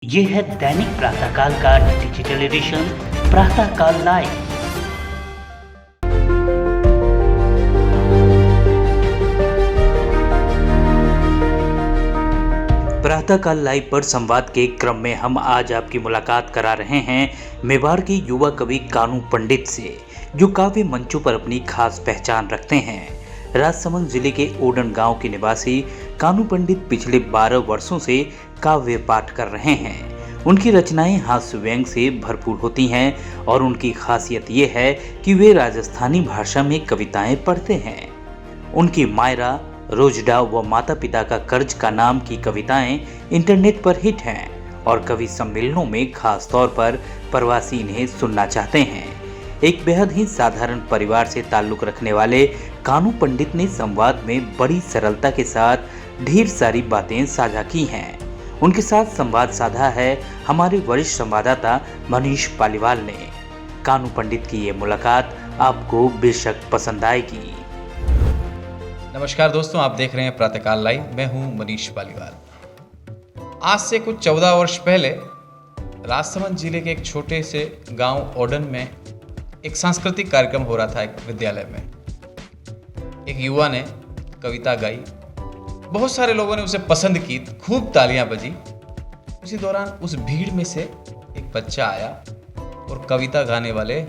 ये है दैनिक प्रातःकाल का डिजिटल एडिशन प्रातःकाल लाइव। प्रातःकाल लाइव पर संवाद के क्रम में हम आज आपकी मुलाकात करा रहे हैं मेवाड़ के युवा कवि कानू पंडित से, जो काव्य मंचों पर अपनी खास पहचान रखते हैं। राजसमंद जिले के ओडन गांव के निवासी कानू पंडित पिछले 12 वर्षों से काव्य पाठ कर रहे हैं। उनकी रचनाएं हास्य व्यंग से भरपूर होती हैं और उनकी खासियत ये है कि वे राजस्थानी भाषा में कविताएं पढ़ते हैं। उनकी मायरा, रोजडा व माता पिता का कर्ज का नाम की कविताएं इंटरनेट पर हिट हैं और कवि सम्मेलनों में खास तौर पर प्रवासी इन्हें सुनना चाहते हैं। एक बेहद ही साधारण परिवार से ताल्लुक रखने वाले कानू पंडित ने संवाद में बड़ी सरलता के साथ ढेर सारी बातें साझा की हैं। उनके साथ संवाद साधा है हमारे वरिष्ठ संवाददाता मनीष पालीवाल ने। कानू पंडित की ये मुलाकात आपको बेशक पसंद आएगी। नमस्कार दोस्तों, आप देख रहे हैं प्रातःकाल लाइव। मैं हूं मनीष पालीवाल। आज से कुछ 14 वर्ष पहले राजसमंद जिले के एक छोटे से गांव ओडन में एक सांस्कृतिक कार्यक्रम हो रहा था। एक विद्यालय में एक युवा ने कविता गाई, बहुत सारे लोगों ने उसे पसंद की, खूब तालियां बजी। उसी दौरान उस भीड़ में से एक बच्चा आया और कविता गाने वाले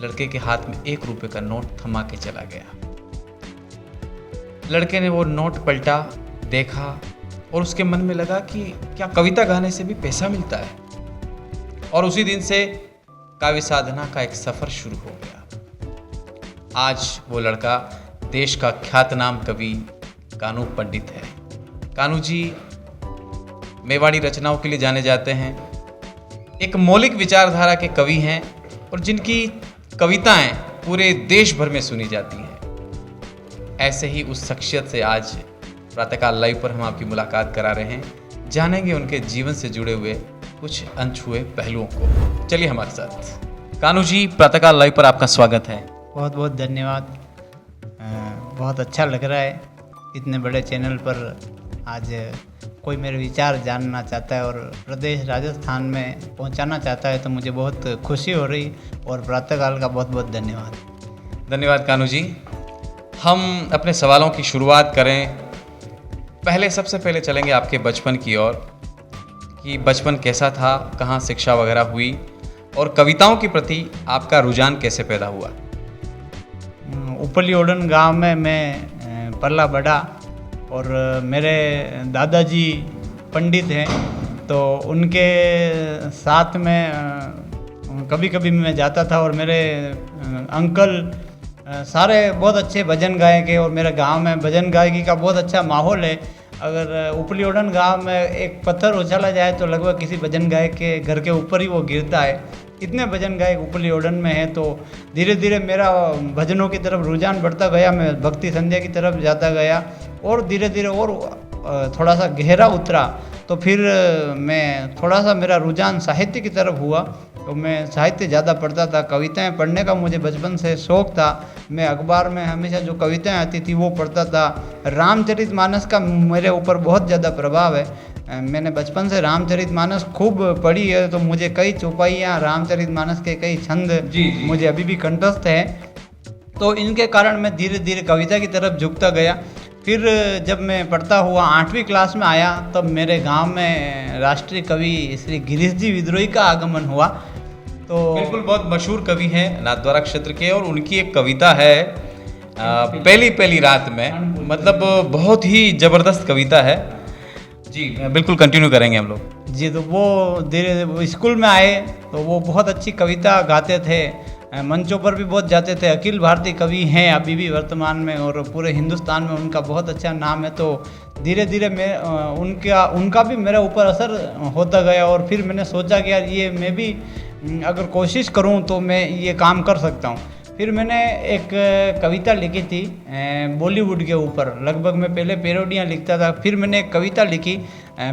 लड़के के हाथ में 1 रुपये का नोट थमा के चला गया। लड़के ने वो नोट पलटा, देखा और उसके मन में लगा कि क्या कविता गाने से भी पैसा मिलता है। और उसी दिन से काव्य साधना का एक सफर शुरू हो गया। आज वो लड़का देश का ख्यातनाम कवि कानू पंडित है। कानू जी मेवाड़ी रचनाओं के लिए जाने जाते हैं। एक मौलिक विचारधारा के कवि हैं और जिनकी कविताएं पूरे देश भर में सुनी जाती हैं। ऐसे ही उस शख्सियत से आज प्रातःकाल लाइव पर हम आपकी मुलाकात करा रहे हैं। जानेंगे उनके जीवन से जुड़े हुए कुछ अनछुए पहलुओं को। चलिए हमारे साथ। कानू जी, प्रातःकाल लाइव पर आपका स्वागत है। बहुत बहुत धन्यवाद। बहुत अच्छा लग रहा है इतने बड़े चैनल पर आज कोई मेरे विचार जानना चाहता है और प्रदेश राजस्थान में पहुंचाना चाहता है, तो मुझे बहुत खुशी हो रही। और प्रातःकाल का बहुत बहुत धन्यवाद। धन्यवाद कानू जी। हम अपने सवालों की शुरुआत करें। सबसे पहले चलेंगे आपके बचपन की ओर कि बचपन कैसा था, कहाँ शिक्षा वगैरह हुई और कविताओं के प्रति आपका रुझान कैसे पैदा हुआ। उपली ओडन गांव में मैं पला बड़ा और मेरे दादाजी पंडित हैं, तो उनके साथ में कभी कभी मैं जाता था। और मेरे अंकल सारे बहुत अच्छे भजन गायक और मेरे गांव में भजन गायकी का बहुत अच्छा माहौल है। अगर उपली ओडन गांव में एक पत्थर उछाला जाए तो लगभग किसी भजन गायक के घर के ऊपर ही वो गिरता है। इतने भजन गायक उपली ओडन में है। तो धीरे धीरे मेरा भजनों की तरफ रुझान बढ़ता गया। मैं भक्ति संध्या की तरफ जाता गया और धीरे धीरे और थोड़ा सा गहरा उतरा। तो फिर मैं थोड़ा सा मेरा रुझान साहित्य की तरफ हुआ। तो मैं साहित्य ज़्यादा पढ़ता था। कविताएं पढ़ने का मुझे बचपन से शौक़ था। मैं अखबार में हमेशा जो कविताएं आती थी वो पढ़ता था। रामचरितमानस का मेरे ऊपर बहुत ज़्यादा प्रभाव है। मैंने बचपन से रामचरितमानस खूब पढ़ी है। तो मुझे कई चौपाइयाँ रामचरितमानस के कई छंद मुझे अभी भी कंठस्थ है। तो इनके कारण मैं धीरे धीरे कविता की तरफ झुकता गया। फिर जब मैं पढ़ता हुआ 8वीं क्लास में आया तब मेरे गांव में राष्ट्रीय कवि श्री गिरीश जी विद्रोही का आगमन हुआ। तो बिल्कुल, बहुत मशहूर कवि हैं नाथद्वारा क्षेत्र के और उनकी एक कविता है पहली पहली रात में, मतलब बहुत ही ज़बरदस्त कविता है जी। बिल्कुल कंटिन्यू करेंगे हम लोग जी। तो वो धीरे स्कूल में आए तो वो बहुत अच्छी कविता गाते थे। मंचों पर भी बहुत जाते थे। अखिल भारतीय कवि हैं अभी भी वर्तमान में और पूरे हिंदुस्तान में उनका बहुत अच्छा नाम है। तो धीरे धीरे मैं उनका भी मेरे ऊपर असर होता गया। और फिर मैंने सोचा कि यार ये मैं भी अगर कोशिश करूं तो मैं ये काम कर सकता हूं। फिर मैंने एक कविता लिखी थी बॉलीवुड के ऊपर। लगभग मैं पहले पैरोडियाँ लिखता था। फिर मैंने एक कविता लिखी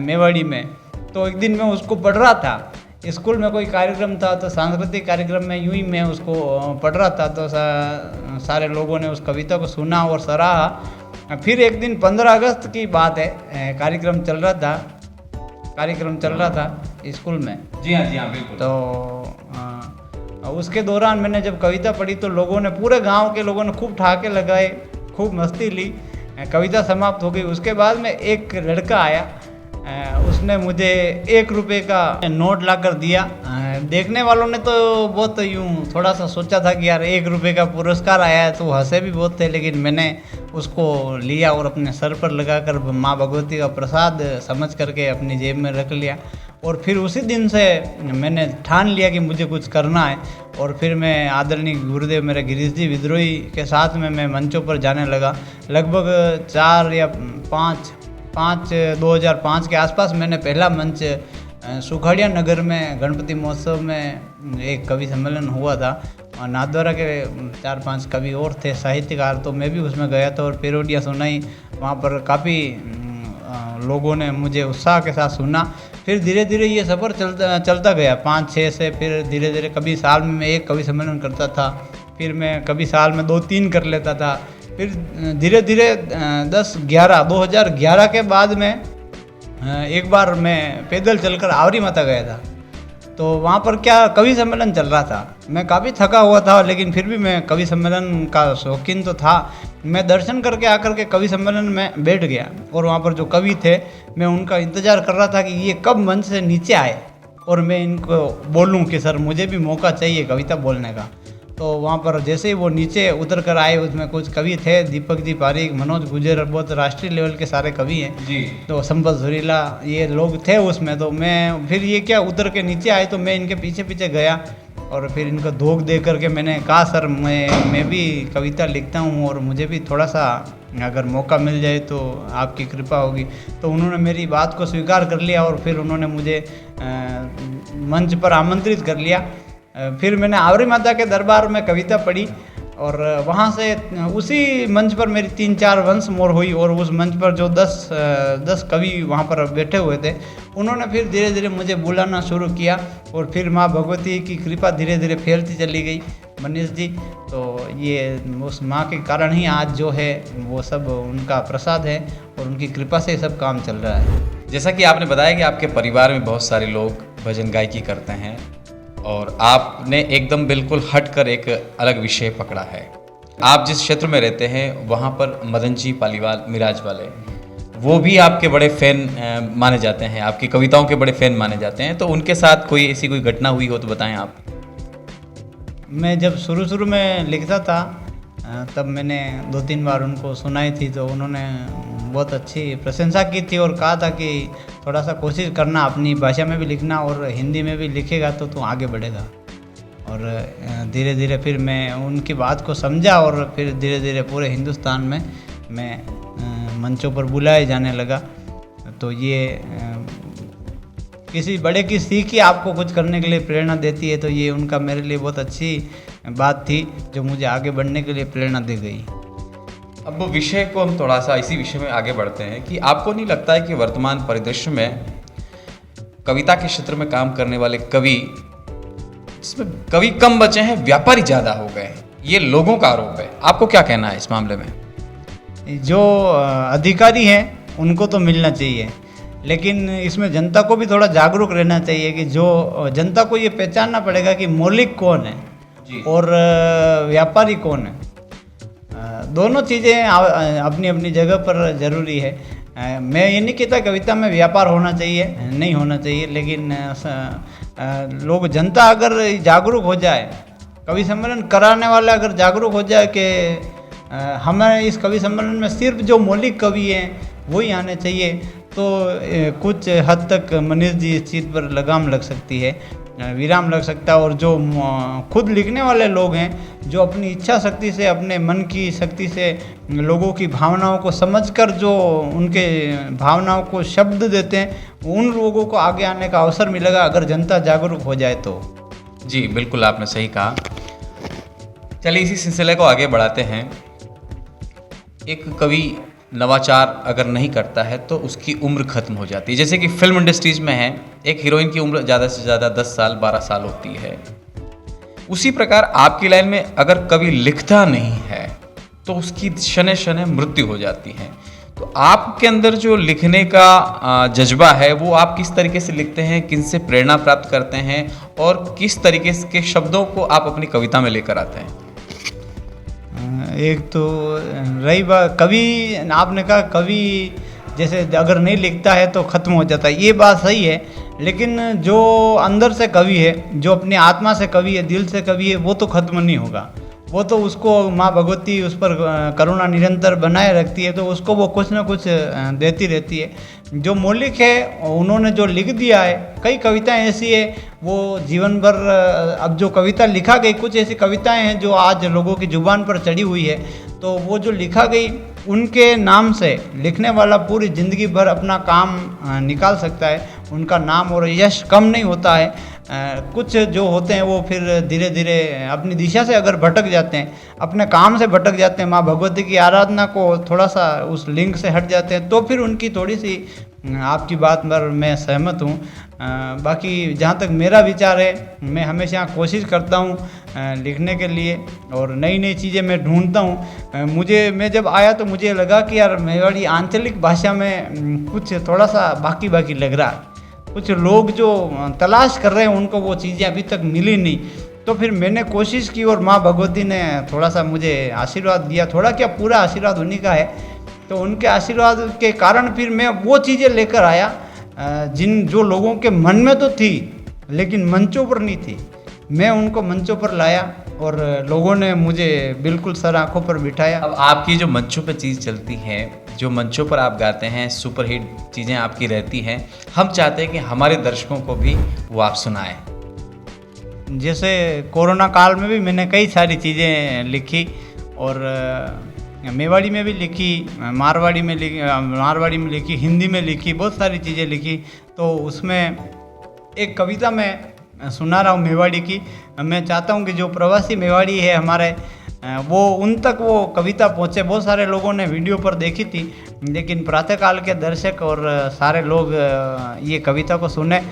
मेवाड़ी में। तो एक दिन मैं उसको पढ़ रहा था। स्कूल में कोई कार्यक्रम था तो सांस्कृतिक कार्यक्रम में यूं ही मैं उसको पढ़ रहा था। तो सारे लोगों ने उस कविता को सुना और सराहा। फिर एक दिन 15 अगस्त की बात है, कार्यक्रम चल रहा था स्कूल में। जी हाँ बिल्कुल। तो उसके दौरान मैंने जब कविता पढ़ी तो लोगों ने, पूरे गांव के लोगों ने खूब ठहाके लगाए, खूब मस्ती ली। कविता समाप्त हो गई। उसके बाद में एक लड़का आया, उसने मुझे 1 रुपये का नोट लाकर दिया। देखने वालों ने तो बहुत यूँ थोड़ा सा सोचा था कि यार 1 रुपये का पुरस्कार आया है, तो हंसे भी बहुत थे, लेकिन मैंने उसको लिया और अपने सर पर लगाकर माँ भगवती का प्रसाद समझ करके अपनी जेब में रख लिया। और फिर उसी दिन से मैंने ठान लिया कि मुझे कुछ करना है। और फिर मैं आदरणीय गुरुदेव मेरे गिरीश जी विद्रोही के साथ में मैं मंचों पर जाने लगा। लगभग 4 या 5 2005 के आसपास मैंने पहला मंच सुखाड़िया नगर में गणपति महोत्सव में एक कवि सम्मेलन हुआ था। नाथद्वारा के 4-5 कवि और थे साहित्यकार, तो मैं भी उसमें गया था और पेरोडियाँ सुनाई। वहाँ पर काफ़ी लोगों ने मुझे उत्साह के साथ सुना। फिर धीरे धीरे ये सफ़र चलता गया 5-6 से। फिर धीरे धीरे कभी साल में मैं 1 कवि सम्मेलन करता था, फिर मैं कभी साल में 2-3 कर लेता था। फिर धीरे धीरे 2011 के बाद में एक बार मैं पैदल चलकर आवरी माता गया था। तो वहाँ पर क्या कवि सम्मेलन चल रहा था। मैं काफ़ी थका हुआ था, लेकिन फिर भी मैं कवि सम्मेलन का शौकीन तो था। मैं दर्शन करके आकर के कवि सम्मेलन में बैठ गया और वहाँ पर जो कवि थे मैं उनका इंतज़ार कर रहा था कि ये कब मंच से नीचे आए और मैं इनको बोलूँ कि सर मुझे भी मौका चाहिए कविता बोलने का। तो वहाँ पर जैसे ही वो नीचे उतर कर आए, उसमें कुछ कवि थे, दीपक जी पारीक, मनोज गुजर, बहुत राष्ट्रीय लेवल के सारे कवि हैं जी। तो संपत सुरीला, ये लोग थे उसमें। तो मैं फिर ये क्या उतर के नीचे आए तो मैं इनके पीछे पीछे गया और फिर इनको धोख दे करके मैंने कहा सर मैं भी कविता लिखता हूँ और मुझे भी थोड़ा सा अगर मौका मिल जाए तो आपकी कृपा होगी। तो उन्होंने मेरी बात को स्वीकार कर लिया और फिर उन्होंने मुझे मंच पर आमंत्रित कर लिया। फिर मैंने आवरी माता के दरबार में कविता पढ़ी और वहाँ से उसी मंच पर मेरी 3-4 वंश मोर हुई। और उस मंच पर जो 10 कवि वहाँ पर बैठे हुए थे, उन्होंने फिर धीरे धीरे मुझे बुलाना शुरू किया और फिर माँ भगवती की कृपा धीरे धीरे फैलती चली गई मनीष जी। तो ये उस माँ के कारण ही आज जो है वो सब उनका प्रसाद है और उनकी कृपा से सब काम चल रहा है। जैसा कि आपने बताया कि आपके परिवार में बहुत सारे लोग भजन गायकी करते हैं और आपने एकदम बिल्कुल हटकर एक अलग विषय पकड़ा है। आप जिस क्षेत्र में रहते हैं वहाँ पर मदन जी पालीवाल मिराज वाले, वो भी आपके बड़े फ़ैन माने जाते हैं, आपकी कविताओं के बड़े फ़ैन माने जाते हैं। तो उनके साथ कोई ऐसी कोई घटना हुई हो तो बताएं आप। मैं जब शुरू में लिखता था तब मैंने 2-3 बार उनको सुनाई थी, तो उन्होंने बहुत अच्छी प्रशंसा की थी और कहा था कि थोड़ा सा कोशिश करना अपनी भाषा में भी लिखना और हिंदी में भी लिखेगा तो तू आगे बढ़ेगा। और धीरे धीरे फिर मैं उनकी बात को समझा और फिर धीरे धीरे पूरे हिंदुस्तान में मैं मंचों पर बुलाए जाने लगा। तो ये किसी बड़े की सीख ही आपको कुछ करने के लिए प्रेरणा देती है, तो ये उनका मेरे लिए बहुत अच्छी बात थी जो मुझे आगे बढ़ने के लिए प्रेरणा दे गई। अब वो विषय को हम थोड़ा सा इसी विषय में आगे बढ़ते हैं कि आपको नहीं लगता है कि वर्तमान परिदृश्य में कविता के क्षेत्र में काम करने वाले कवि, जिसमें कवि कम बचे हैं, व्यापारी ज़्यादा हो गए हैं, ये लोगों का आरोप है। आपको क्या कहना है इस मामले में? जो अधिकारी हैं उनको तो मिलना चाहिए, लेकिन इसमें जनता को भी थोड़ा जागरूक रहना चाहिए कि जो जनता को ये पहचानना पड़ेगा कि मौलिक कौन है जी। और व्यापारी कौन है। दोनों चीज़ें अपनी अपनी जगह पर ज़रूरी है। मैं ये नहीं कहता कविता में व्यापार होना चाहिए, नहीं होना चाहिए, लेकिन लोग, जनता अगर जागरूक हो जाए, कवि सम्मेलन कराने वाला अगर जागरूक हो जाए कि हमें इस कवि सम्मेलन में सिर्फ जो मौलिक कवि हैं वही आने चाहिए, तो कुछ हद तक मनीष जी इस चीज़ पर लगाम लग सकती है, विराम लग सकता है। और जो खुद लिखने वाले लोग हैं, जो अपनी इच्छा शक्ति से, अपने मन की शक्ति से लोगों की भावनाओं को समझकर जो उनके भावनाओं को शब्द देते हैं, उन लोगों को आगे आने का अवसर मिलेगा अगर जनता जागरूक हो जाए तो। जी बिल्कुल, आपने सही कहा। चलिए इसी सिलसिले को आगे बढ़ाते हैं। एक कवि नवाचार अगर नहीं करता है तो उसकी उम्र खत्म हो जाती है। जैसे कि फिल्म इंडस्ट्रीज में है, एक हीरोइन की उम्र ज़्यादा से ज़्यादा 10 साल 12 साल होती है। उसी प्रकार आपकी लाइन में अगर कवि लिखता नहीं है तो उसकी शने शने मृत्यु हो जाती है। तो आपके अंदर जो लिखने का जज्बा है वो आप किस तरीके से लिखते हैं, किन से प्रेरणा प्राप्त करते हैं और किस तरीके के शब्दों को आप अपनी कविता में लेकर आते हैं? एक तो रही बात कवि, आपने कहा कवि जैसे अगर नहीं लिखता है तो ख़त्म हो जाता है, ये बात सही है। लेकिन जो अंदर से कवि है, जो अपनी आत्मा से कवि है, दिल से कवि है, वो तो ख़त्म नहीं होगा। वो तो उसको माँ भगवती उस पर करुणा निरंतर बनाए रखती है, तो उसको वो कुछ ना कुछ देती रहती है। जो मौलिक है उन्होंने जो लिख दिया है, कई कविताएं ऐसी है वो जीवन भर, अब जो कविता लिखा गई, कुछ ऐसी कविताएं हैं जो आज लोगों की जुबान पर चढ़ी हुई है, तो वो जो लिखा गई उनके नाम से लिखने वाला पूरी ज़िंदगी भर अपना काम निकाल सकता है। उनका नाम और यश कम नहीं होता है। कुछ जो होते हैं वो फिर धीरे धीरे अपनी दिशा से अगर भटक जाते हैं, अपने काम से भटक जाते हैं, माँ भगवती की आराधना को थोड़ा सा उस लिंक से हट जाते हैं, तो फिर उनकी थोड़ी सी आपकी बात पर मैं सहमत हूँ। बाकी जहाँ तक मेरा विचार है, मैं हमेशा कोशिश करता हूँ लिखने के लिए और नई नई चीज़ें मैं ढूंढता हूँ। मैं जब आया तो मुझे लगा कि यार मेवाड़ी आंचलिक भाषा में कुछ थोड़ा सा बाकी बाकी लग रहा है। कुछ लोग जो तलाश कर रहे हैं उनको वो चीज़ें अभी तक मिली नहीं। तो फिर मैंने कोशिश की और माँ भगवती ने थोड़ा सा मुझे आशीर्वाद दिया, थोड़ा क्या पूरा आशीर्वाद उन्हीं का है। तो उनके आशीर्वाद के कारण फिर मैं वो चीज़ें लेकर आया जो लोगों के मन में तो थी लेकिन मंचों पर नहीं थी। मैं उनको मंचों पर लाया और लोगों ने मुझे बिल्कुल सर आंखों पर बिठाया। अब आपकी जो मंचों पर चीज़ चलती है, जो मंचों पर आप गाते हैं, सुपरहिट चीज़ें आपकी रहती हैं, हम चाहते हैं कि हमारे दर्शकों को भी वो आप सुनाएं। जैसे कोरोना काल में भी मैंने कई सारी चीज़ें लिखी और मेवाड़ी में भी लिखी, मारवाड़ी में लिखी, हिंदी में लिखी, बहुत सारी चीज़ें लिखी। तो उसमें एक कविता मैं सुना रहा हूँ मेवाड़ी की। मैं चाहता हूँ कि जो प्रवासी मेवाड़ी है हमारे, वो उन तक वो कविता पहुँचे। बहुत सारे लोगों ने वीडियो पर देखी थी, लेकिन प्रातःकाल के दर्शक और सारे लोग ये कविता को सुने,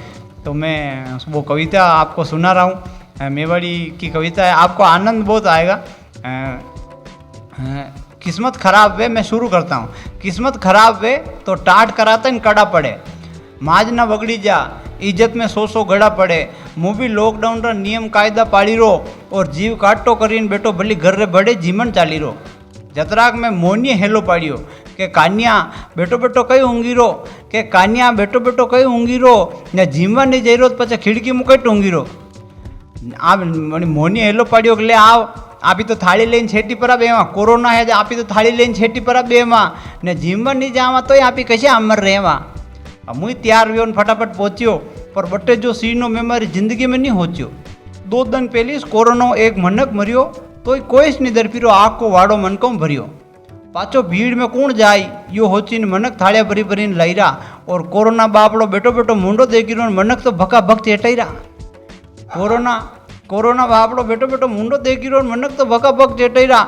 तो मैं वो कविता आपको सुना रहा हूँ। मेवाड़ी की कविता है, आपको आनंद बहुत आएगा। किस्मत खराब वे, मैं शुरू करता हूँ। किस्मत खराब वे तो टाट कराता कड़ा पड़े, माज न बगड़ी जा इज्जत में सौ गड़ा पड़े। मुँह भी लॉकडाउन रा नियम कायदा पाड़ी रो और जीव काटो करीन बेटो भली घर रे बड़े जीवन चाली रो। जतराक में मोनिए हेलो पाड़ियो के कान्या बेटो बेटो कई ऊँगी रो, के कान्या बेटो बेटो कई ऊँगी रो ने जीवन नहीं जई रो पछे खिड़की मुँह कई टूंगी रो। आप मोनिए हेलो पाड़ियो के ले आओ, आपी तो थाली लઈને छेटी पर बेवा, कोरोना है आपी तो थाली लઈને छेटी पर बेवा ने जीवन नहीं जावा तो आपी कैसे अमर रहेवा। मुई तैयार व्यो फटाफट पहुँच्यो, पर बटे जो सीनो में मारी जिंदगी में नहीं होच्यो। 2 दिन पहले कोरोना एक मनक मरियो तो कोई नहीं दर फिरो, आग को वाड़ो मनकों भरियो। पाछो भीड़ में कौन जाई यो होचीन मनक थाड़िया भरी भरीन लाईरा, और कोरोना बापड़ो बेटो बेटो मुंडो देखी मनक तो भका भक चेटाईरा। कोरोना बापड़ो बेटो बेटो मुंडो देखी मनक तो भका भक चेटाईरा।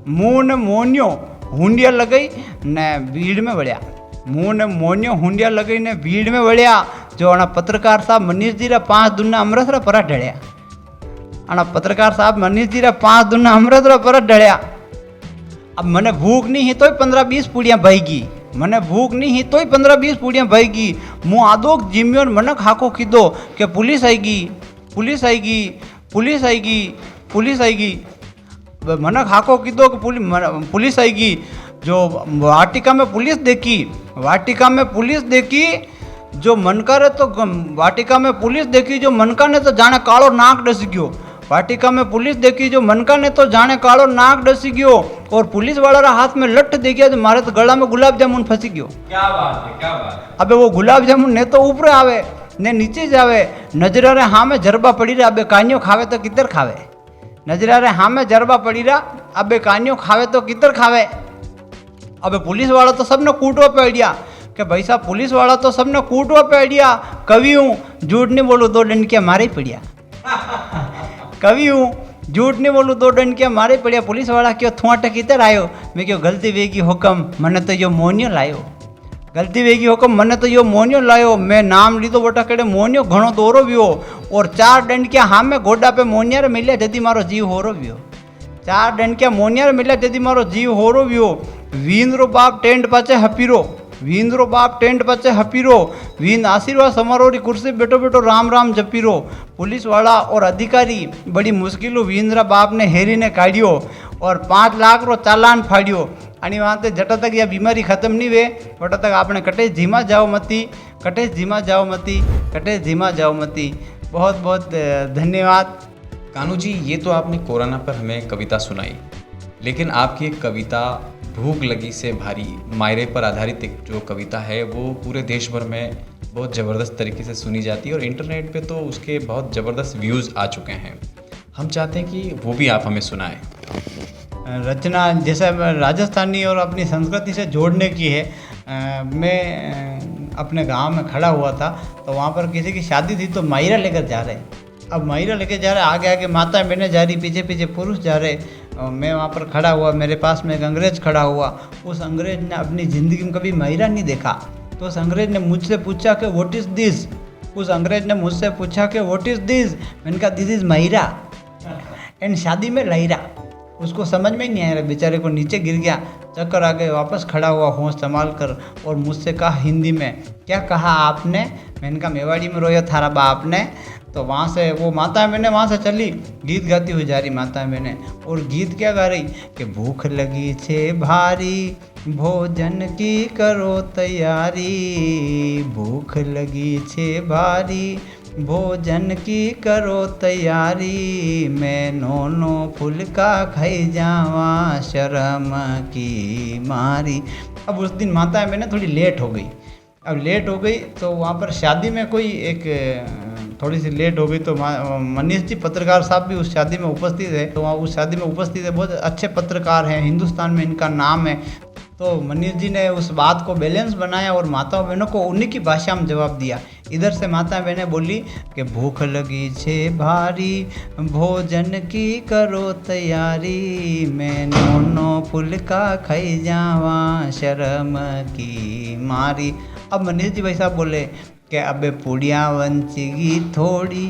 मुँह ने मोनियो हुंडिया लगाई ने भीड़ में वड़िया, मुँह ने मोनियो हुंडिया लगाई ने भीड़ में वड़िया। जो अना पत्रकार साहब मनीष जी रा 5 दुना अमृत रा परा ढड़िया। अना पत्रकार साहब मनीष जी रा 5 दुना अमृत रा परा ढड़िया। अब मने भूख नहीं है तो 15-20 पूड़ियाँ भाईगी, मने भूख नहीं है तो 15-20 पूड़ियाँ भाईगी। मुँह आदोक जिम्योन मनक हाको कीधो के पुलिस आएगी, पुलिस आएगी, पुलिस आएगी, पुलिस आएगी। मनक हाको कीधो कि पुलिस आएगी। जो वाटिका में पुलिस देखी, वाटिका में पुलिस देखी, जो मनका रे तो वाटिका में पुलिस देखी, जो मनका ने तो जाने कालो नाक डसी गयो। वाटिका में पुलिस देखी, जो मनका ने तो जाने कालो नाक डसी गयो। और पुलिस वाला रा हाथ में लठ दे गया, तो मारे तो गला में गुलाब जामुन फंसी गयो। क्या बात है, क्या बात है। अबे वो गुलाब जामुन ने तो ऊपर आवे ने नीचे जावे। नजरा रे हाँ में जरबा पड़ी रहा, अबे कानियो खावे तो किधर खावे। नजरा रे हाँ में जरबा पड़ी रहा, अबे कानियो खावे तो किधर खावे। अबे पुलिस वाला तो सबने कूटवा पे अड़िया कि भाई साहब पुलिस वाला तो सबने कूटवा पे अड़िया। कवि हूँ झूठ नहीं बोलूँ 2 डंडकिया मारे पड़िया। कवि हूँ झूठ नहीं बोलूँ 2 डंडकिया मारे पड़िया। पुलिस वाला क्यों थुआटे किधर आयो, मैं क्यों गलती वेगी हुक्म मने तो यो मोनियो लायो, गलती वेगी हुक्म मने तो यो मोनियो लायो। मैं नाम लीधो बटा केड़े मोनियो घणो दोरो वियो, और 4 डंडकिया हाँ में गोडा पे मोनिया रे मिलिया जदी मारो जीव होरो वियो। 4 डंडकिया मोनिया रे मिलिया जदी मारो जीव होरो वियो। વીનરો બાપ ટેન્ટ પાછે હપીરો, વીનરો બાપ ટેન્ટ પાછે હપીરો, વીન आशीर्वाद समारोह की कुर्सी बैठो बैठो राम राम जपीरो। पुलिस वाला और अधिकारी बड़ी मुश्किलों वींद्रा बाप ने हेरी ने काढ़ियो और 5 लाख रो चालान फाड़ियो। आणि वहाँ ते जटा तक यह बीमारी खत्म नहीं वे वटा तक आपने कटेश धीमा जाओ मती, कटेश धीमा जाओ मती, कटेश धीमा जाओ मती। बहुत बहुत धन्यवाद। कानू जी, ये तो आपने कोरोना पर हमें कविता सुनाई, लेकिन आपकी एक कविता भूख लगी से भारी मायरे पर आधारित एक जो कविता है वो पूरे देश भर में बहुत ज़बरदस्त तरीके से सुनी जाती है और इंटरनेट पे तो उसके बहुत ज़बरदस्त व्यूज़ आ चुके हैं। हम चाहते हैं कि वो भी आप हमें सुनाएं। रचना जैसे राजस्थानी और अपनी संस्कृति से जोड़ने की है। मैं अपने गांव में खड़ा हुआ था तो वहाँ पर किसी की शादी थी तो मायरा लेकर जा रहे। अब मायरा लेके जा रहे, आगे आगे माता बहनें जा रही, पीछे पीछे पुरुष जा रहे। मैं वहाँ पर खड़ा हुआ, मेरे पास में एक अंग्रेज़ खड़ा हुआ। उस अंग्रेज़ ने अपनी ज़िंदगी में कभी मायरा नहीं देखा, तो उस अंग्रेज़ ने मुझसे पूछा कि व्हाट इज़ दिस। उस अंग्रेज़ ने मुझसे पूछा कि व्हाट इज़ दिस। मैंने कहा दिस इज़ मायरा एंड शादी में लहरा। उसको समझ में ही नहीं आया, बेचारे को नीचे गिर गया, चक्कर आ गए, वापस खड़ा हुआ होश संभाल कर और मुझसे कहा हिंदी में, क्या कहा आपने। मैंने कहा मेवाड़ी में रोया थारा बाप ने। तो वहाँ से वो माता बहनें वहाँ से चली, गीत गाती हुई जा रही माता बहनें। और गीत क्या गा रही कि भूख लगी छे भारी भोजन की करो तैयारी, भूख लगी छे भारी भोजन की करो तैयारी, मैं नोनो फुलका खाई जावा शर्म की मारी। अब उस दिन माता बहनें थोड़ी लेट हो गई। अब लेट हो गई तो वहाँ पर शादी में कोई एक थोड़ी सी लेट हो गई तो मनीष जी पत्रकार साहब भी उस शादी में उपस्थित है। तो वहाँ उस शादी में उपस्थित है, बहुत अच्छे पत्रकार हैं, हिंदुस्तान में इनका नाम है। तो मनीष जी ने उस बात को बैलेंस बनाया और माताओं बहनों को उन्हीं की भाषा में जवाब दिया। इधर से माता बहनें बोली कि भूख लगी छे भारी भोजन की करो तैयारी, मैं नोनो फुलका खाई जावा शर्म की मारी। अब मनीष जी भाई साहब बोले कि अबे पुड़िया वंचगी थोड़ी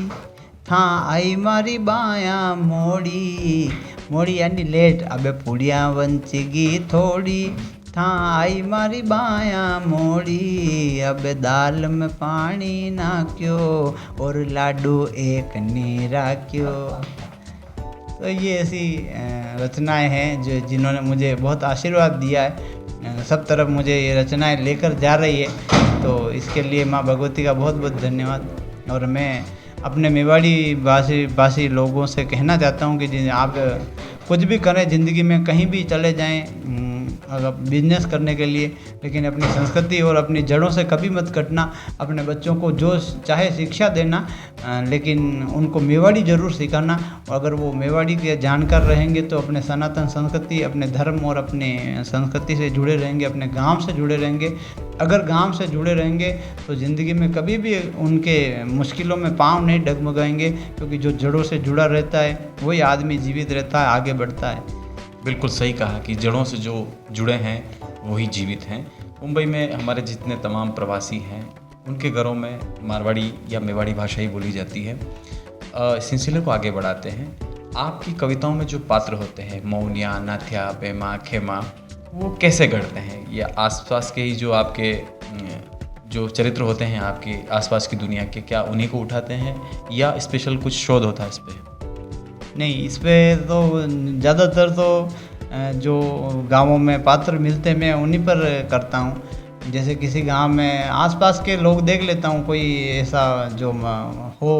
था आई मारी बाया मोड़ी, मोड़ी यानी लेट। अबे पुड़िया वंचगी थोड़ी था आई मारी बाया मोड़ी, अब दाल में पानी नाक्यो और लाडू एक ने राख्यो। तो ये ऐसी रचनाएं हैं जो जिन्होंने मुझे बहुत आशीर्वाद दिया है। सब तरफ मुझे ये रचनाएं लेकर जा रही है, तो इसके लिए माँ भगवती का बहुत बहुत धन्यवाद। और मैं अपने मेवाड़ी भाषी लोगों से कहना चाहता हूँ कि आप कुछ भी करें ज़िंदगी में, कहीं भी चले जाएं अगर बिजनेस करने के लिए, लेकिन अपनी संस्कृति और अपनी जड़ों से कभी मत कटना। अपने बच्चों को जो चाहे शिक्षा देना, लेकिन उनको मेवाड़ी ज़रूर सिखाना। और अगर वो मेवाड़ी के जानकार रहेंगे तो अपने सनातन संस्कृति, अपने धर्म और अपने संस्कृति से जुड़े रहेंगे, अपने गांव से जुड़े रहेंगे। अगर गांव से जुड़े रहेंगे तो ज़िंदगी में कभी भी उनके मुश्किलों में पाँव नहीं डगमगाएंगे, क्योंकि जो जड़ों से जुड़ा रहता है वही आदमी जीवित रहता है, आगे बढ़ता है। बिल्कुल सही कहा कि जड़ों से जो जुड़े हैं वही जीवित हैं। मुंबई में हमारे जितने तमाम प्रवासी हैं उनके घरों में मारवाड़ी या मेवाड़ी भाषा ही बोली जाती है। इस सिलसिले को आगे बढ़ाते हैं। आपकी कविताओं में जो पात्र होते हैं, मौनिया, नाथ्या, बेमा, खेमा, वो कैसे गढ़ते हैं? या आसपास के ही जो आपके जो चरित्र होते हैं आपके आसपास की दुनिया के, क्या उन्हीं को उठाते हैं या स्पेशल कुछ शोध होता है इस पर? नहीं, इस पे तो ज़्यादातर तो जो गांवों में पात्र मिलते हैं मैं उन्हीं पर करता हूँ। जैसे किसी गांव में आसपास के लोग देख लेता हूँ, कोई ऐसा जो हो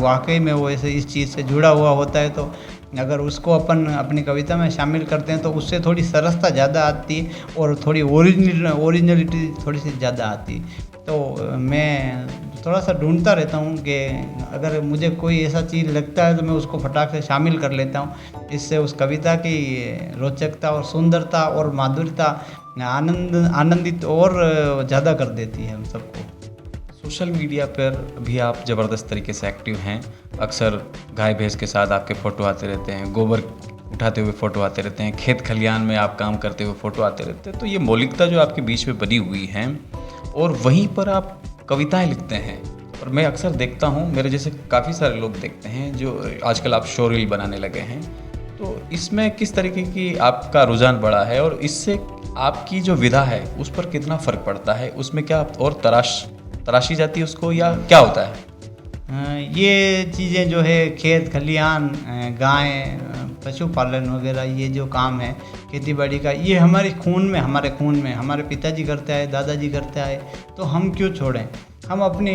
वाकई में वो ऐसे इस चीज़ से जुड़ा हुआ होता है, तो अगर उसको अपन अपनी कविता में शामिल करते हैं तो उससे थोड़ी सरसता ज़्यादा आती है और थोड़ी ओरिजिनलिटी थोड़ी सी ज़्यादा आती है। तो मैं थोड़ा सा ढूंढता रहता हूँ कि अगर मुझे कोई ऐसा चीज़ लगता है तो मैं उसको फटाक से शामिल कर लेता हूँ। इससे उस कविता की रोचकता और सुंदरता और माधुर्यता आनंदित और ज़्यादा कर देती है हम सबको। सोशल मीडिया पर भी आप ज़बरदस्त तरीके से एक्टिव हैं। अक्सर गाय भैंस के साथ आपके फ़ोटो आते रहते हैं, गोबर उठाते हुए फ़ोटो आते रहते हैं, खेत खलियान में आप काम करते हुए फ़ोटो आते रहते हैं। तो ये मौलिकता जो आपके बीच में बनी हुई है और वहीं पर आप कविताएं लिखते हैं। और मैं अक्सर देखता हूँ, मेरे जैसे काफ़ी सारे लोग देखते हैं जो आजकल आप शो रील बनाने लगे हैं, तो इसमें किस तरीके की आपका रुझान बढ़ा है और इससे आपकी जो विधा है उस पर कितना फ़र्क पड़ता है? उसमें क्या और तराशी जाती है उसको या क्या होता है? ये चीज़ें जो है खेत खलिहान, गाय, पशुपालन वगैरह, ये जो काम है खेती बाड़ी का, ये हमारे खून में हमारे पिताजी करते आए, दादाजी करते आए, तो हम क्यों छोड़ें। हम अपनी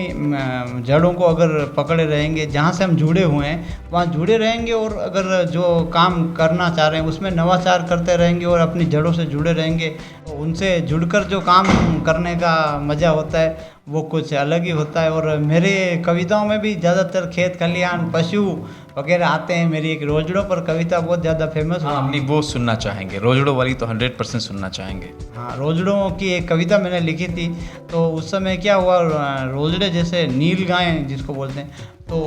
जड़ों को अगर पकड़े रहेंगे, जहाँ से हम जुड़े हुए हैं वहाँ जुड़े रहेंगे, और अगर जो काम करना चाह रहे हैं उसमें नवाचार करते रहेंगे और अपनी जड़ों से जुड़े रहेंगे, तो उनसे जुड़कर जो काम करने का मज़ा होता है वो कुछ अलग ही होता है। और मेरे कविताओं में भी ज़्यादातर खेत खलिहान पशु वगैरह आते हैं। मेरी एक रोजड़ों पर कविता बहुत ज़्यादा फेमस हुई। हम वो सुनना चाहेंगे, रोजड़ों वाली तो 100% सुनना चाहेंगे। हाँ, रोजड़ों की एक कविता मैंने लिखी थी। तो उस समय क्या हुआ, रोजड़े जैसे नील गाय जिसको बोलते हैं, तो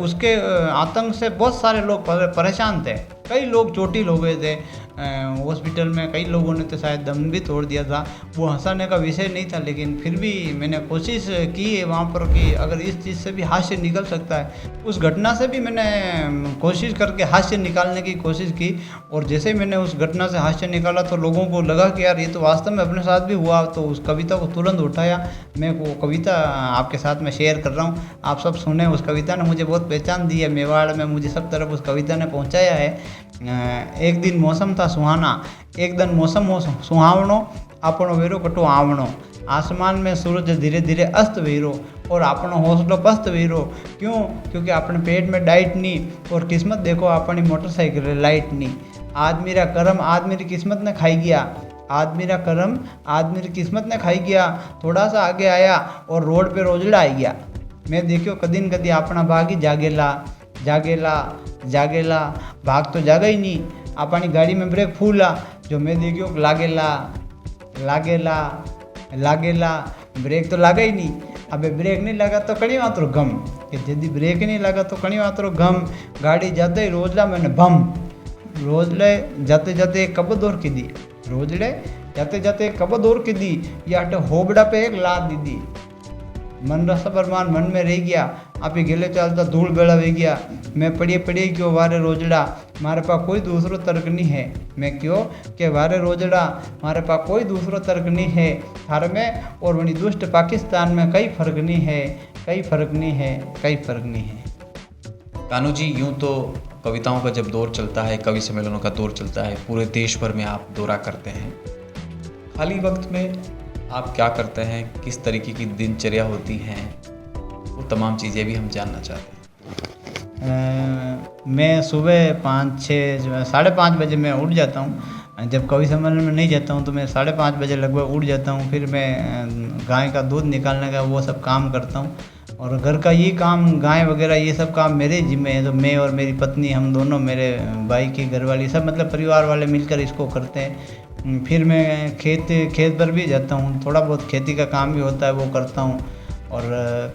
उसके आतंक से बहुत सारे लोग परेशान थे। कई लोग चोटिल हो गए थे हॉस्पिटल में, कई लोगों ने तो शायद दम भी तोड़ दिया था। वो हंसाने का विषय नहीं था, लेकिन फिर भी मैंने कोशिश की है वहाँ पर कि अगर इस चीज़ से भी हास्य निकल सकता है। उस घटना से भी मैंने कोशिश करके हास्य निकालने की कोशिश की, और जैसे ही मैंने उस घटना से हास्य निकाला तो लोगों को लगा कि यार ये तो वास्तव में अपने साथ भी हुआ। तो उस कविता को तुरंत उठाया, मैं वो कविता आपके साथ में शेयर कर रहा हूँ, आप सब सुने। उस कविता ने मुझे बहुत पहचान दी है, मेवाड़ में मुझे सब तरफ उस कविता ने पहुँचाया है। एक दिन मौसम था सुहाना, एक दिन मौसम हो सुहावणो, आपणो वेरो कटो आवणो। आसमान में सूरज धीरे धीरे अस्त वीरो, और आपणो हौसलो पस्त वीरो। क्यों? क्योंकि अपने पेट में डाइट नहीं, और किस्मत देखो अपनी मोटरसाइकिल लाइट नहीं। आज मेरा कर्म आज मेरी किस्मत ने खाई गया, आज मेरा कर्म आज मेरी किस्मत ने खाई गया। थोड़ा सा आगे आया और रोड पे रोजड़ा आ गया। मैं देखियो कदी न कदी अपना भाग ही जागेला जागेला जागेला, भाग तो जागा ही नहीं। अपनी गाड़ी में ब्रेक फूला, जो मैं देखियो लागेला लागेला लागेला, ब्रेक तो लगा ही नहीं। अबे ब्रेक नहीं लगा तो कड़ी मात्रो गम, कि यदि ब्रेक नहीं लगा तो कड़ी मात्रो गम। गाड़ी जाते ही रोजला मैंने बम, रोजले जाते जाते एक कब दौड़ की दी, रोजले जाते जाते एक कब दौड़ की दी, या अटे होबड़ा पे एक लाद दी दी। मन रसा बरमान मन में रह गया, आप ही गिले चलता धूल बेड़ा वे गया। मैं पढ़िए पढ़िए क्यों वारे रोजड़ा, मारे पास कोई दूसरो तर्क नहीं है। मैं क्यों के वारे रोजड़ा, मारे पास कोई दूसरो तर्क नहीं है। थार में और वनी दुष्ट पाकिस्तान में कई फर्क नहीं है, कई फर्क नहीं है, कई फर्क नहीं है। कानू जी, यूँ तो कविताओं का जब दौर चलता है, कवि सम्मेलनों का दौर चलता है, पूरे देश भर में आप दौरा करते हैं। खाली वक्त में आप क्या करते हैं, किस तरीके की दिनचर्या होती हैं, वो तमाम चीज़ें भी हम जानना चाहते हैं। मैं सुबह 5-6 5:30 बजे मैं उठ जाता हूँ। जब कवि सम्मेलन में नहीं जाता हूँ तो मैं 5:30 बजे लगभग उठ जाता हूँ। फिर मैं गाय का दूध निकालने का वो सब काम करता हूँ, और घर का ये काम, गाय वगैरह ये सब काम मेरे जिम्मे है। तो मैं और मेरी पत्नी, हम दोनों, मेरे भाई की घरवाली, सब मतलब परिवार वाले मिलकर इसको करते हैं। फिर मैं खेत पर भी जाता हूँ, थोड़ा बहुत खेती का काम भी होता है वो करता हूँ। और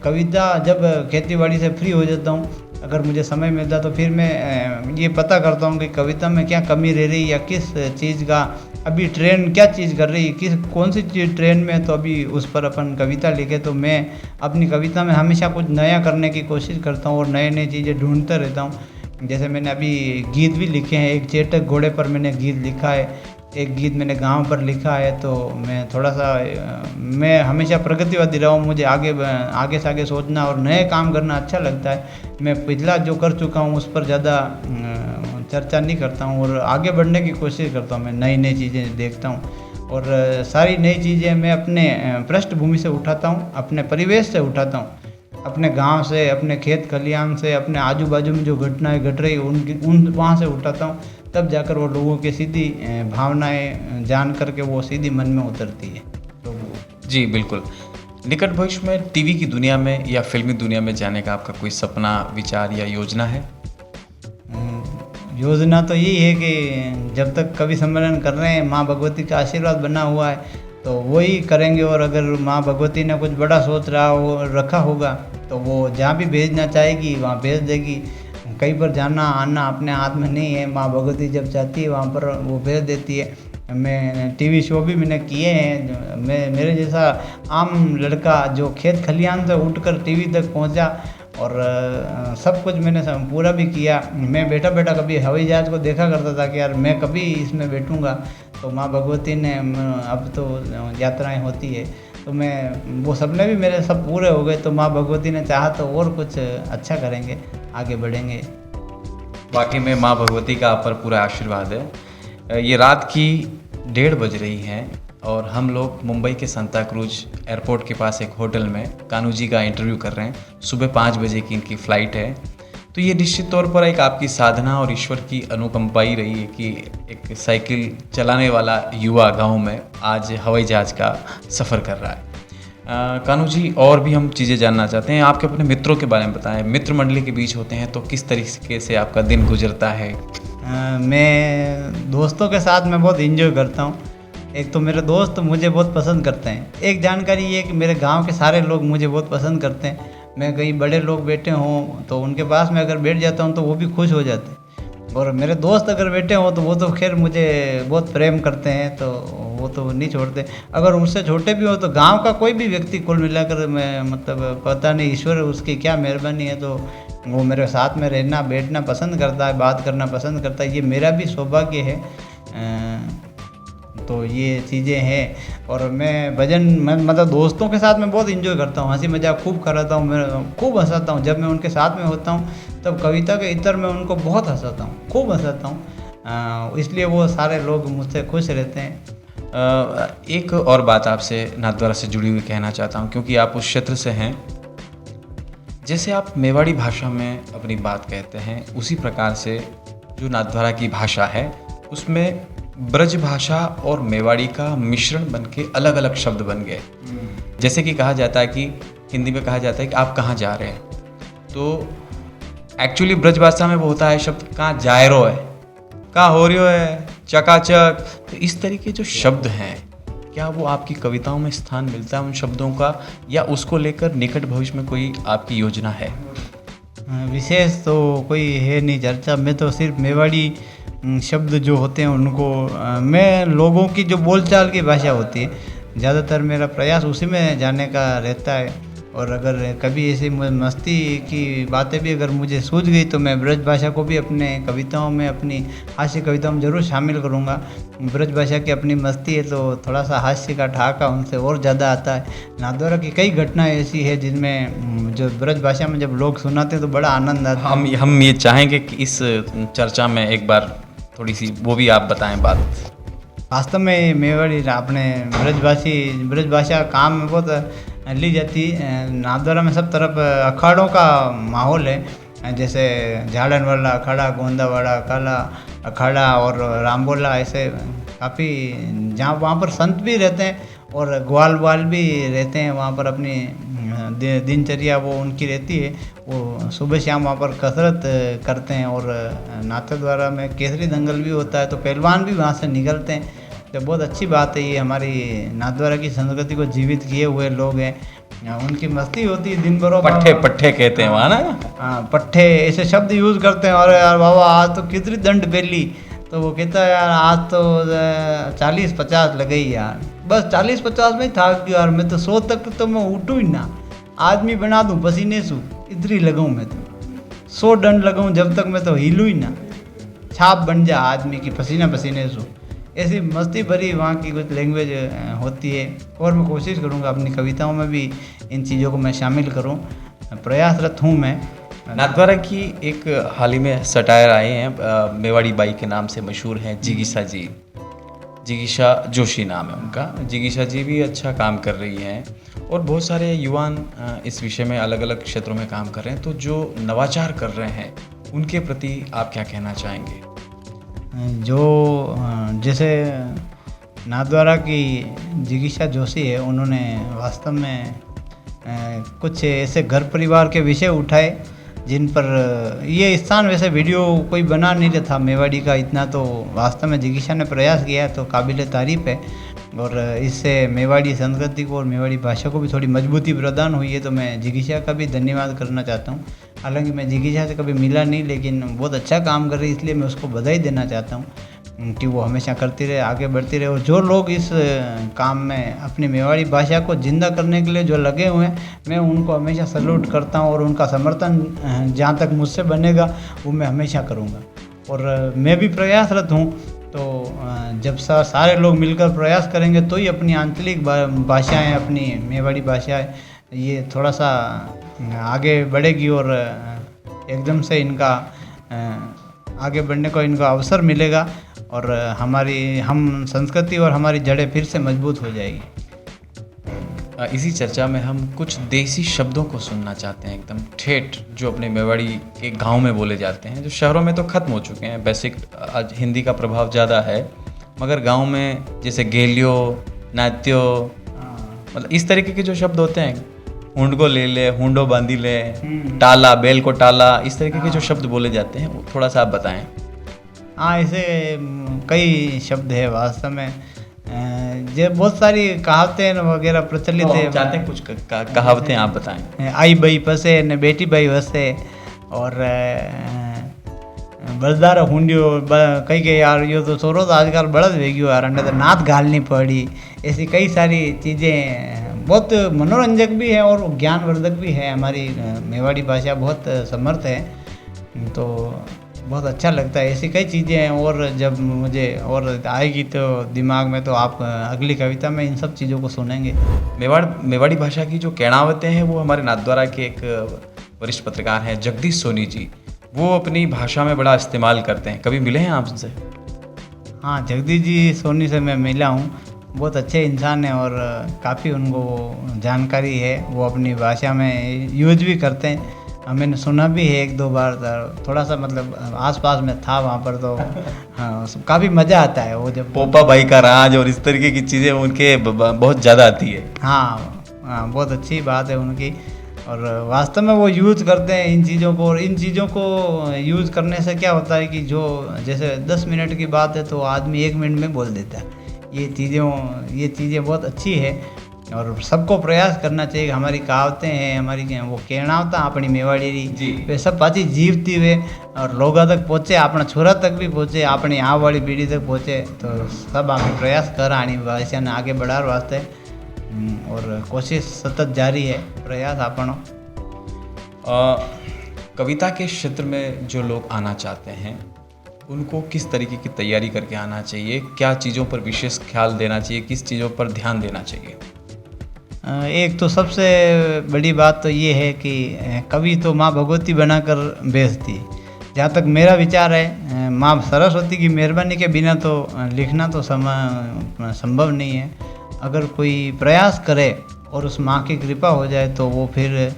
कविता जब खेती बाड़ी से फ्री हो जाता हूँ, अगर मुझे समय मिलता तो फिर मैं ये पता करता हूँ कि कविता में क्या कमी रह रही, या किस चीज़ का अभी ट्रेंड क्या चीज़ कर रही है, कौन सी चीज़ ट्रेंड में है, तो अभी उस पर अपन कविता लिखे। तो मैं अपनी कविता में हमेशा कुछ नया करने की कोशिश करता हूँ और नए नई चीज़ें ढूंढता रहता हूँ। जैसे मैंने अभी गीत भी लिखे हैं, एक चेटक घोड़े पर मैंने गीत लिखा है, एक गीत मैंने गांव पर लिखा है। तो मैं थोड़ा सा, मैं हमेशा प्रगतिवादी रहा हूँ, मुझे आगे से आगे सोचना और नए काम करना अच्छा लगता है। मैं पिछला जो कर चुका हूँ उस पर ज़्यादा चर्चा नहीं करता हूँ, और आगे बढ़ने की कोशिश करता हूँ। मैं नई नई चीज़ें देखता हूँ, और सारी नई चीज़ें मैं अपने पृष्ठभूमि से उठाता हूँ, अपने परिवेश से उठाता हूँ, अपने गांव से, अपने खेत खलिहान से, अपने आजू बाजू में जो घटनाएं घट रही उन वहाँ से उठाता हूँ। तब जाकर वो लोगों की सीधी भावनाएं जान करके वो सीधी मन में उतरती है। तो जी बिल्कुल। निकट भविष्य में टीवी की दुनिया में या फिल्मी दुनिया में जाने का आपका कोई सपना, विचार या योजना है? योजना तो यही है कि जब तक कवि सम्मेलन कर रहे हैं, माँ भगवती का आशीर्वाद बना हुआ है तो वही करेंगे। और अगर माँ भगवती ने कुछ बड़ा सोच रखा होगा तो वो जहाँ भी भेजना चाहेगी वहाँ भेज देगी। कहीं पर जाना आना अपने हाथ में नहीं है, माँ भगवती जब चाहती है वहाँ पर वो भेज देती है। मैं टीवी शो भी मैंने किए हैं। मेरे जैसा आम लड़का जो खेत खलिहान से उठकर टीवी तक पहुँचा, और सब कुछ मैंने पूरा भी किया। मैं बैठा बैठा कभी हवाई जहाज़ को देखा करता था कि यार मैं कभी इसमें बैठूंगा, तो माँ भगवती ने अब तो यात्राएं होती है, तो मैं वो सपने भी मेरे सब पूरे हो गए। तो माँ भगवती ने चाहा तो और कुछ अच्छा करेंगे, आगे बढ़ेंगे। वाकई में माँ भगवती का आप पर पूरा आशीर्वाद है। ये रात की 1:30 बज रही हैं और हम लोग मुंबई के सांता क्रूज एयरपोर्ट के पास एक होटल में कान्हू जी का इंटरव्यू कर रहे हैं। सुबह 5 बजे की इनकी फ़्लाइट है। तो ये निश्चित तौर पर एक आपकी साधना और ईश्वर की अनुकंपा ही रही है कि एक साइकिल चलाने वाला युवा गांव में आज हवाई जहाज़ का सफ़र कर रहा है। कान्हू जी, और भी हम चीज़ें जानना चाहते हैं। आपके अपने मित्रों के बारे में बताएं। मित्र मंडली के बीच होते हैं तो किस तरीके से आपका दिन गुजरता है? मैं दोस्तों के साथ मैं बहुत एंजॉय करता हूँ। एक तो मेरे दोस्त मुझे बहुत पसंद करते हैं। एक जानकारी ये है कि मेरे गांव के सारे लोग मुझे बहुत पसंद करते हैं। मैं कहीं बड़े लोग बैठे हों तो उनके पास में अगर बैठ जाता हूँ तो वो भी खुश हो जाते हैं, और मेरे दोस्त अगर बैठे हों तो वो तो खैर मुझे बहुत प्रेम करते हैं, तो वो तो नहीं छोड़ते। अगर उससे छोटे भी हो तो गांव का कोई भी व्यक्ति कुल मिलाकर मैं मतलब पता नहीं ईश्वर उसकी क्या मेहरबानी है, तो वो मेरे साथ में रहना बैठना पसंद करता है, बात करना पसंद करता है। ये मेरा भी सौभाग्य है। तो ये चीज़ें हैं। और मैं मतलब दोस्तों के साथ मैं बहुत एंजॉय करता हूँ, हंसी मजाक खूब कराता हूँ, मैं खूब हंसाता हूँ। जब मैं उनके साथ में होता हूँ तब कविता के इतर में उनको बहुत हंसाता हूँ, खूब हंसाता हूँ, इसलिए वो सारे लोग मुझसे खुश रहते हैं। एक और बात आपसे नाथद्वारा से जुड़ी हुई कहना चाहता हूँ, क्योंकि आप उस क्षेत्र से हैं। जैसे आप मेवाड़ी भाषा में अपनी बात कहते हैं, उसी प्रकार से जो नाथद्वारा की भाषा है उसमें ब्रज भाषा और मेवाड़ी का मिश्रण बनके अलग अलग शब्द बन गए। जैसे कि कहा जाता है कि हिंदी में कहा जाता है कि आप कहाँ जा रहे हैं, तो एक्चुअली ब्रज भाषा में वो होता है शब्द कहाँ जा रहे है, कहाँ हो रही है, चकाचक। तो इस तरीके जो शब्द हैं, क्या वो आपकी कविताओं में स्थान मिलता है उन शब्दों का, या उसको लेकर निकट भविष्य में कोई आपकी योजना है? विशेष तो कोई है नहीं चर्चा। मैं तो सिर्फ मेवाड़ी शब्द जो होते हैं उनको मैं लोगों की जो बोलचाल की भाषा होती है ज़्यादातर मेरा प्रयास उसी में जाने का रहता है। और अगर कभी ऐसी मस्ती की बातें भी अगर मुझे सूझ गई तो मैं ब्रज भाषा को भी अपने कविताओं में, अपनी हास्य कविताओं में ज़रूर शामिल करूँगा। ब्रज भाषा की अपनी मस्ती है तो थोड़ा सा हास्य का ठहाका उनसे और ज़्यादा आता है। नाथद्वारा की कई घटनाएं ऐसी है जिनमें जो ब्रज भाषा में जब लोग सुनाते हैं तो बड़ा आनंद आता है। हम ये चाहेंगे कि इस चर्चा में एक बार थोड़ी सी वो भी आप बताएं बात। वास्तव में मेवाड़ी अपने ब्रज भाषा काम में बहुत ली जाती है। नाथद्वारा में सब तरफ अखाड़ों का माहौल है, जैसे झाड़न वाला अखाड़ा, गोंदा वाला अखाड़ा और रामबोला, ऐसे काफ़ी जहाँ वहाँ पर संत भी रहते हैं और ग्वाल भी रहते हैं। वहाँ पर अपनी दिनचर्या वो उनकी रहती है, वो सुबह शाम वहाँ पर कसरत करते हैं। और नाथद्वारा में केसरी दंगल भी होता है तो पहलवान भी वहाँ से निकलते हैं। तो बहुत अच्छी बात है, ये हमारी नाथद्वारा की संस्कृति को जीवित किए हुए लोग हैं। उनकी मस्ती होती है दिन भर। पट्ठे कहते हैं वहाँ ना। हाँ, पट्ठे ऐसे शब्द यूज़ करते हैं। और यार बाबा आज तो कितनी दंड बेली, तो वो कहता है यार आज तो 40-50 लगे ही यार, बस 40-50 में ही थाक गया यार, मैं तो 100 तक तो मैं उठूँ ही ना, आदमी बना दूँ पसीने से, इतनी लगाऊँ मैं तो 100 दंड लगाऊँ जब तक मैं तो हिलूँ ही ना, छाप बन जा आदमी की पसीना पसीने से। ऐसी मस्ती भरी वहाँ की कुछ लैंग्वेज होती है। और मैं कोशिश करूँगा अपनी कविताओं में भी इन चीज़ों को मैं शामिल करूँ, प्रयासरत हूँ मैं। नाथद्वारा की एक हाल ही में सटायर आए हैं, मेवाड़ी बाई के नाम से मशहूर हैं, जिगीशा जी, जिगीशा जोशी नाम है उनका। जिगीशा जी भी अच्छा काम कर रही हैं और बहुत सारे युवान इस विषय में अलग अलग क्षेत्रों में काम कर रहे हैं। तो जो नवाचार कर रहे हैं उनके प्रति आप क्या कहना चाहेंगे? जो जैसे नाथद्वारा की जिगीशा जोशी है, उन्होंने वास्तव में कुछ ऐसे घर परिवार के विषय उठाए जिन पर ये स्थान वैसे वीडियो कोई बना नहीं रहा था मेवाड़ी का इतना, तो वास्तव में जिगीशा ने प्रयास किया तो काबिल तारीफ़ है। और इससे मेवाड़ी संस्कृति को और मेवाड़ी भाषा को भी थोड़ी मजबूती प्रदान हुई है, तो मैं जिगीशा का भी धन्यवाद करना चाहता हूँ। हालांकि मैं जिगीशा से कभी मिला नहीं, लेकिन बहुत अच्छा काम कर रही है, इसलिए मैं उसको बधाई देना चाहता हूँ। कि वो हमेशा करती रहे, आगे बढ़ती रहे। और जो लोग इस काम में अपनी मेवाड़ी भाषा को जिंदा करने के लिए जो लगे हुए हैं, मैं उनको हमेशा सैल्यूट करता हूँ और उनका समर्थन जहाँ तक मुझसे बनेगा वो मैं हमेशा करूँगा। और मैं भी प्रयासरत हूँ, तो जब सारे लोग मिलकर प्रयास करेंगे तो ही अपनी आंचलिक भाषाएँ, अपनी मेवाड़ी भाषाएँ ये थोड़ा सा आगे बढ़ेगी और एकदम से इनका आगे बढ़ने को इनको अवसर मिलेगा और हम संस्कृति और हमारी जड़ें फिर से मजबूत हो जाएगी। इसी चर्चा में हम कुछ देसी शब्दों को सुनना चाहते हैं, एकदम ठेठ, जो अपने मेवाड़ी के गांव में बोले जाते हैं, जो शहरों में तो ख़त्म हो चुके हैं। बेसिक आज हिंदी का प्रभाव ज़्यादा है, मगर गांव में जैसे गेलियो, नात्यो, मतलब इस तरीके के जो शब्द होते हैं, हुंड को ले ले, हुंडो बांधी ले, टाला, बैल को टाला, इस तरीके के जो शब्द बोले जाते हैं वो थोड़ा सा आप बताएं। हाँ, ऐसे कई शब्द है वास्तव में। जो बहुत सारी कहावतें वगैरह प्रचलित है। चाहते हैं कुछ कहावतें आप बताएं। आई बई पसे ने बेटी बई वसे, और बलदार हुंडियो कई के यार यो तो छोरो तो आजकल बड़द वेगियो यार, अंडे तो नात घालनी पड़ी। ऐसी कई सारी चीज़ें बहुत मनोरंजक भी है और ज्ञानवर्धक भी है। हमारी मेवाड़ी भाषा बहुत समर्थ है, तो बहुत अच्छा लगता है। ऐसी कई चीज़ें हैं और जब मुझे और आएगी तो दिमाग में, तो आप अगली कविता में इन सब चीज़ों को सुनेंगे। मेवाड़ी भाषा की जो कहनावतें हैं वो हमारे नाथद्वारा के एक वरिष्ठ पत्रकार हैं जगदीश सोनी जी, वो अपनी भाषा में बड़ा इस्तेमाल करते हैं। कभी मिले हैं आप उनसे? हाँ, जगदीश जी सोनी से मैं मिला हूँ। बहुत अच्छे इंसान हैं और काफ़ी उनको जानकारी है, वो अपनी भाषा में यूज भी करते हैं। मैंने सुना भी है एक दो बार, थोड़ा सा मतलब आसपास में था वहाँ पर, तो हाँ काफ़ी मज़ा आता है वो जब पोपा भाई का राज और इस तरीके की चीज़ें उनके बहुत ज़्यादा आती है। हाँ, बहुत अच्छी बात है उनकी, और वास्तव में वो यूज़ करते हैं इन चीज़ों को। और इन चीज़ों को यूज़ करने से क्या होता है कि जो जैसे 10 मिनट की बात है तो आदमी 1 मिनट में बोल देता है। ये चीज़ें बहुत अच्छी है और सबको प्रयास करना चाहिए। हमारी कहावतें हैं, हमारी वो कहनावता अपनी मेवाड़ी री वे सब पाची जीवती हुए और लोगों तक पहुँचे, अपना छोरा तक भी पहुँचे, अपनी आव वाली पीढ़ी तक पहुँचे। तो सब हमें प्रयास कर आनी भाषा ने आगे बढ़ार वास्ते, और कोशिश सतत जारी है, प्रयास आपनो। कविता के क्षेत्र में जो लोग आना चाहते हैं उनको किस तरीके की तैयारी करके आना चाहिए? क्या चीज़ों पर विशेष ख्याल देना चाहिए? किस चीज़ों पर ध्यान देना चाहिए? एक तो सबसे बड़ी बात तो ये है कि कवि तो माँ भगवती बनाकर भेजती। जहाँ तक मेरा विचार है, माँ सरस्वती की मेहरबानी के बिना तो लिखना तो संभव नहीं है। अगर कोई प्रयास करे और उस माँ की कृपा हो जाए तो वो फिर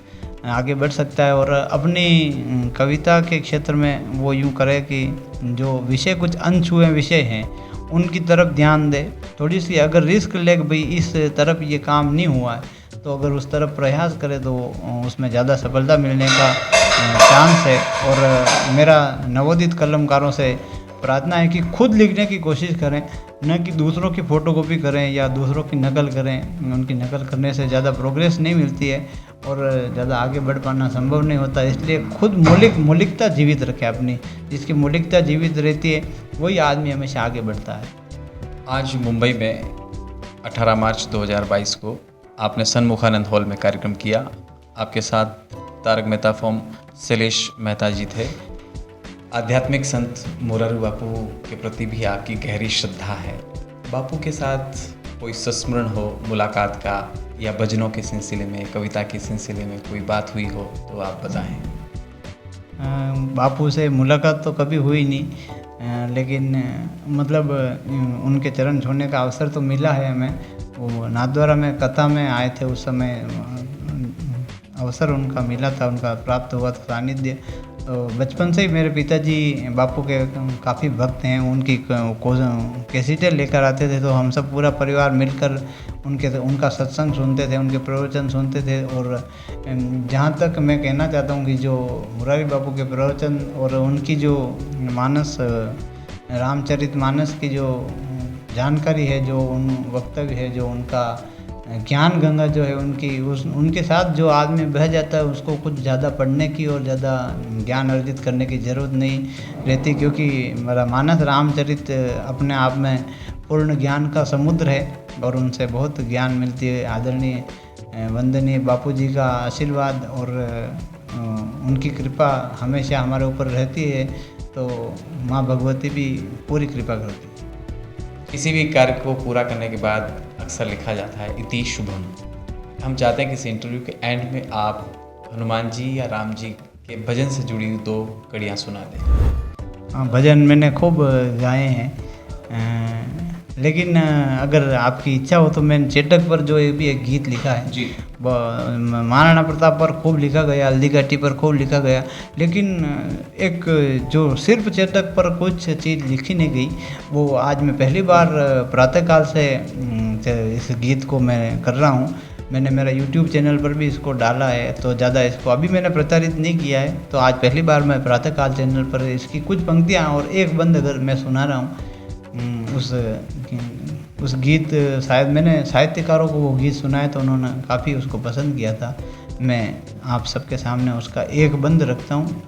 आगे बढ़ सकता है। और अपनी कविता के क्षेत्र में वो यूँ करे कि जो विषय कुछ अनछुए विषय हैं उनकी तरफ ध्यान दे। थोड़ी सी अगर रिस्क ले कि भाई इस तरफ ये काम नहीं हुआ है, तो अगर उस तरफ प्रयास करे तो उसमें ज़्यादा सफलता मिलने का चांस है। और मेरा नवोदित कलमकारों से प्रार्थना है कि खुद लिखने की कोशिश करें, न कि दूसरों की फ़ोटोकॉपी करें या दूसरों की नकल करें। उनकी नकल करने से ज़्यादा प्रोग्रेस नहीं मिलती है और ज़्यादा आगे बढ़ पाना संभव नहीं होता। इसलिए खुद मौलिकता जीवित रखें अपनी। जिसकी मौलिकता जीवित रहती है वही आदमी हमेशा आगे बढ़ता है। आज मुंबई में 18 मार्च 2022 को आपने सन्मुखानंद हॉल में कार्यक्रम किया। आपके साथ तारक मेहता फ्रॉम शैलेश मेहता जी थे। आध्यात्मिक संत मोरारी बापू के प्रति भी आपकी गहरी श्रद्धा है। बापू के साथ कोई संस्मरण हो मुलाकात का, या भजनों के सिलसिले में, कविता के सिलसिले में कोई बात हुई हो तो आप बताएं। बापू से मुलाकात तो कभी हुई नहीं, लेकिन मतलब उनके चरण छूने का अवसर तो मिला है हमें। वो नाथद्वारा में कथा में आए थे, उस समय अवसर उनका मिला था, उनका प्राप्त हुआ था सानिध्य। तो बचपन से ही मेरे पिताजी बापू के काफ़ी भक्त हैं। उनकी कैसेटें लेकर आते थे, तो हम सब पूरा परिवार मिलकर उनका सत्संग सुनते थे, उनके प्रवचन सुनते थे। और जहाँ तक मैं कहना चाहता हूँ कि जो मुरारी बापू के प्रवचन और उनकी जो मानस, रामचरितमानस की जो जानकारी है, जो उन वक्तव्य है, जो उनका ज्ञान गंगा जो है उनकी उनके साथ जो आदमी बह जाता है उसको कुछ ज़्यादा पढ़ने की और ज़्यादा ज्ञान अर्जित करने की ज़रूरत नहीं रहती, क्योंकि मेरा मानस रामचरित अपने आप में पूर्ण ज्ञान का समुद्र है और उनसे बहुत ज्ञान मिलती है। आदरणीय वंदनीय बापूजी का आशीर्वाद और उनकी कृपा हमेशा हमारे ऊपर रहती है, तो माँ भगवती भी पूरी कृपा करती है। किसी भी कार्य को पूरा करने के बाद अक्सर लिखा जाता है इति शुभम। हम चाहते हैं कि इस इंटरव्यू के एंड में आप हनुमान जी या राम जी के भजन से जुड़ी 2 कड़ियाँ सुना दें। हाँ, भजन मैंने खूब गाए हैं, लेकिन अगर आपकी इच्छा हो तो मैंने चेटक पर जो भी एक गीत लिखा है जी, महाराणा प्रताप पर खूब लिखा गया, हल्दी घाटी पर खूब लिखा गया, लेकिन एक जो सिर्फ चेतक पर कुछ चीज़ लिखी नहीं गई, वो आज मैं पहली बार प्रातःकाल से इस गीत को मैं कर रहा हूँ। मैंने मेरा YouTube चैनल पर भी इसको डाला है, तो ज़्यादा इसको अभी मैंने प्रचारित नहीं किया है, तो आज पहली बार मैं प्रातःकाल चैनल पर इसकी कुछ पंक्तियाँ और एक बंद अगर मैं सुना रहा हूँ। उस गीत शायद मैंने साहित्यकारों को वो गीत सुनाया तो उन्होंने काफ़ी उसको पसंद किया था। मैं आप सबके सामने उसका एक बंद रखता हूँ।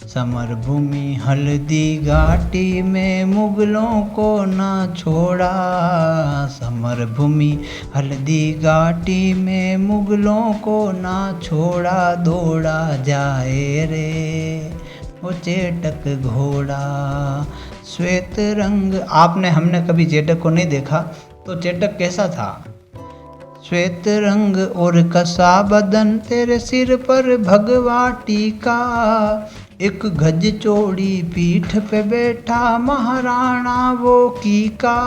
समर भूमि हल्दी घाटी में मुगलों को ना छोड़ा, समर भूमि हल्दी घाटी में मुगलों को ना छोड़ा, दौड़ा जाए रे वो चेटक घोड़ा श्वेत रंग। हमने कभी चेटक को नहीं देखा, तो चेटक कैसा था? श्वेत रंग और कसा बदन, तेरे सिर पर भगवा टीका, एक गज चौड़ी पीठ पे बैठा महाराणा वो कीका,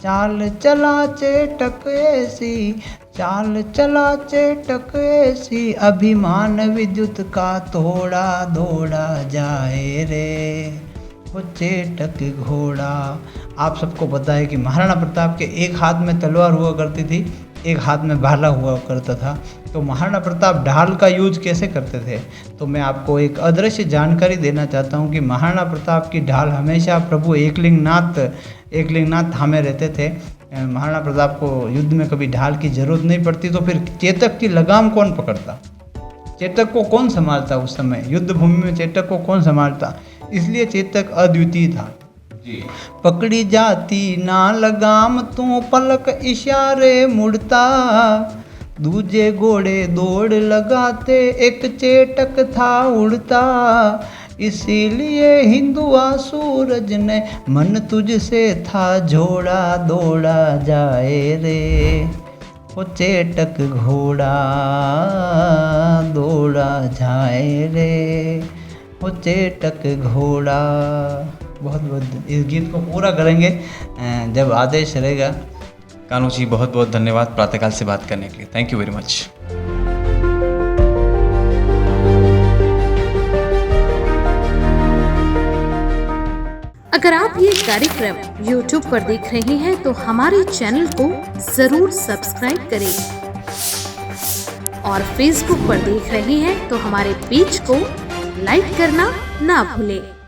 चाल चला चेटक ऐसी, चाल चला चेटक ऐसी, अभिमान विद्युत का तोड़ा, दौड़ा जाए रे वो चेटक घोड़ा। आप सबको पता है कि महाराणा प्रताप के एक हाथ में तलवार हुआ करती थी, एक हाथ में भाला हुआ करता था। तो महाराणा प्रताप ढाल का यूज कैसे करते थे? तो मैं आपको एक अदृश्य जानकारी देना चाहता हूँ कि महाराणा प्रताप की ढाल हमेशा प्रभु एकलिंगनाथ थामे रहते थे। महाराणा प्रताप को युद्ध में कभी ढाल की जरूरत नहीं पड़ती, तो फिर चेतक की लगाम कौन पकड़ता? चेतक को कौन संभालता? उस समय युद्ध भूमि में चेतक को कौन संभालता? इसलिए चेतक अद्वितीय था। जी। पकड़ी जाती ना लगाम तू पलक इशारे मुड़ता, दूजे घोड़े दौड़ लगाते एक चेटक था उड़ता, इसीलिए हिंदुआ सूरज ने मन तुझसे था जोड़ा, दौड़ा जाए रे वो चेटक घोड़ा, दौड़ा जाए रे वो चेटक घोड़ा। बहुत बहुत इस गीत को पूरा करेंगे जब आदेश रहेगा। कान्हू जी बहुत बहुत धन्यवाद प्रातःकाल से बात करने के लिए। Thank you very much. अगर आप ये कार्यक्रम YouTube पर देख रहे हैं तो हमारे चैनल को जरूर सब्सक्राइब करें और Facebook पर देख रहे हैं तो हमारे पेज को लाइक करना ना भूलें।